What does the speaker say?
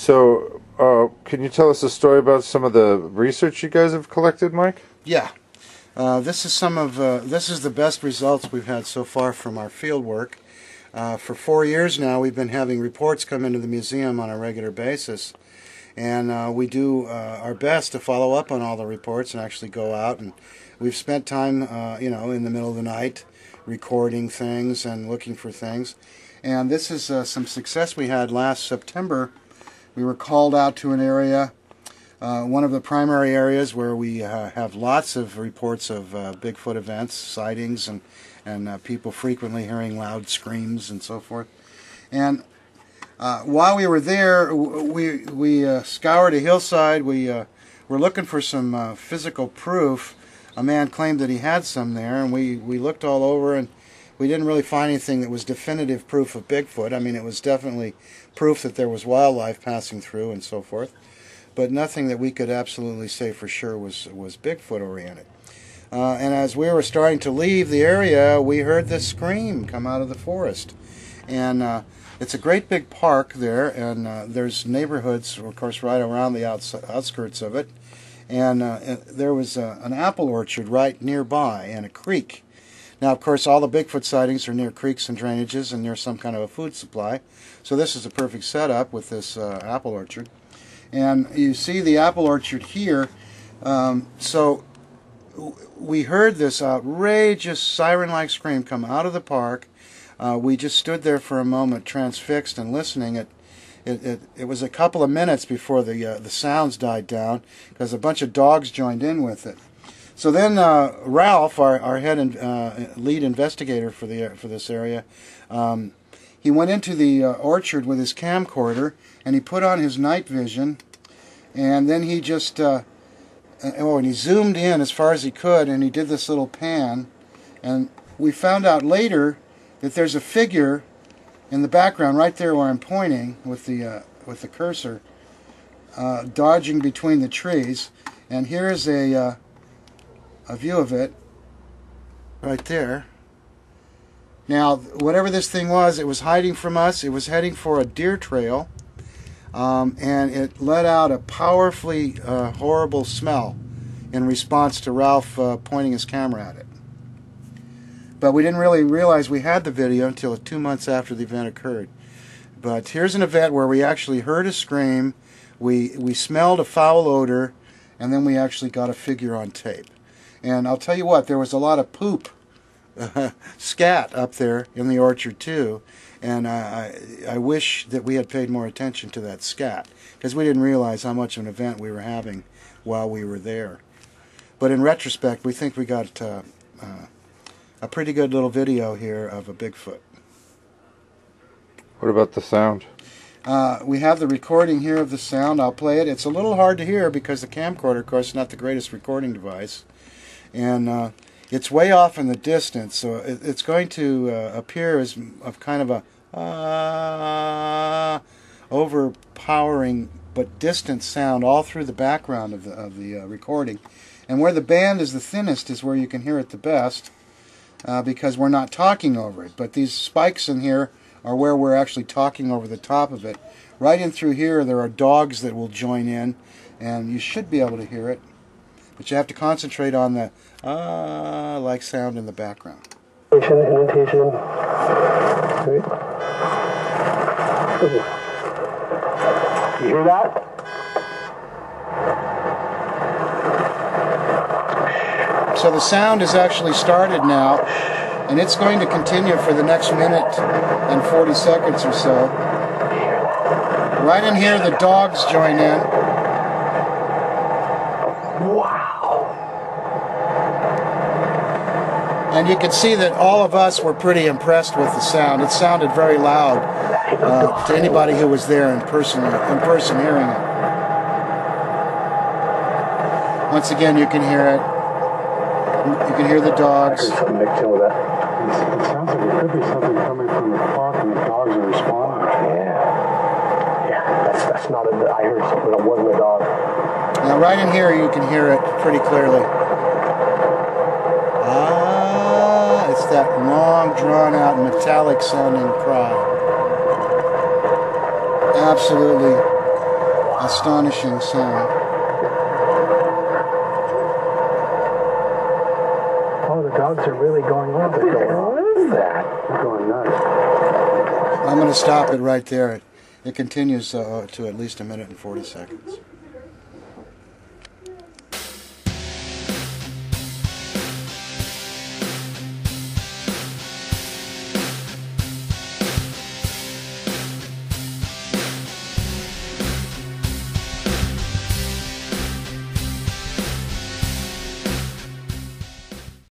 So, can you tell us a story about some of the research you guys have collected, Mike? Yeah. This is the best results we've had so far from our field work. For 4 years now, we've been having reports come into the museum on a regular basis, and we do our best to follow up on all the reports and actually go out. And we've spent time, in the middle of the night, recording things and looking for things. And this is some success we had last September. We were called out to an area, one of the primary areas where we have lots of reports of Bigfoot events, sightings, and people frequently hearing loud screams and so forth. And while we were there, we scoured a hillside. We were looking for some physical proof. A man claimed that he had some there, and we looked all over, and we didn't really find anything that was definitive proof of Bigfoot. I mean, it was definitely proof that there was wildlife passing through and so forth, but nothing that we could absolutely say for sure was Bigfoot oriented. And as we were starting to leave the area, we heard this scream come out of the forest. And it's a great big park there, and there's neighborhoods, of course, right around the outskirts of it. And there was an apple orchard right nearby and a creek. Now, of course, all the Bigfoot sightings are near creeks and drainages and near some kind of a food supply. So this is a perfect setup with this apple orchard. And you see the apple orchard here. So we heard this outrageous siren-like scream come out of the park. We just stood there for a moment, transfixed and listening. It was a couple of minutes before the sounds died down, because a bunch of dogs joined in with it. So then Ralph, our head and lead investigator for this area, he went into the orchard with his camcorder, and he put on his night vision, and then he just and he zoomed in as far as he could, and he did this little pan, and we found out later that there's a figure in the background right there where I'm pointing with the cursor, dodging between the trees. And here's a view of it right there. Now, whatever this thing was, it was hiding from us. It was heading for a deer trail, and it let out a powerfully horrible smell in response to Ralph pointing his camera at it. But we didn't really realize we had the video until 2 months after the event occurred. But here's an event where we actually heard a scream, we smelled a foul odor, and then we actually got a figure on tape. And I'll tell you what, there was a lot of poop, scat up there in the orchard too, and I wish that we had paid more attention to that scat, because we didn't realize how much of an event we were having while we were there. But in retrospect, we think we got a pretty good little video here of a Bigfoot. What about the sound? We have the recording here of the sound. I'll play it. It's a little hard to hear because the camcorder, of course, is not the greatest recording device. And it's way off in the distance, so it's going to appear as of kind of a overpowering but distant sound all through the background of the recording. And where the band is the thinnest is where you can hear it the best, because we're not talking over it. But these spikes in here are where we're actually talking over the top of it. Right in through here there are dogs that will join in, and you should be able to hear it. But you have to concentrate on the like sound in the background. Indentation. You hear that? So the sound is actually started now, and it's going to continue for the next minute and 40 seconds or so. Right in here, the dogs join in. Wow. And you can see that all of us were pretty impressed with the sound. It sounded very loud to anybody who was there in person hearing it. Once again, you can hear it. You can hear the dogs. I heard something mixed in with that. It sounds like it could be something coming from the park and the dogs are responding. Yeah, that's not a... I heard something that wasn't a dog. Now right in here you can hear it pretty clearly. It's that long drawn out metallic sounding cry. Absolutely astonishing sound. Oh, the dogs are really going off. What the hell is that? They're going nuts. I'm going to stop it right there. It continues to at least 1 minute and 40 seconds.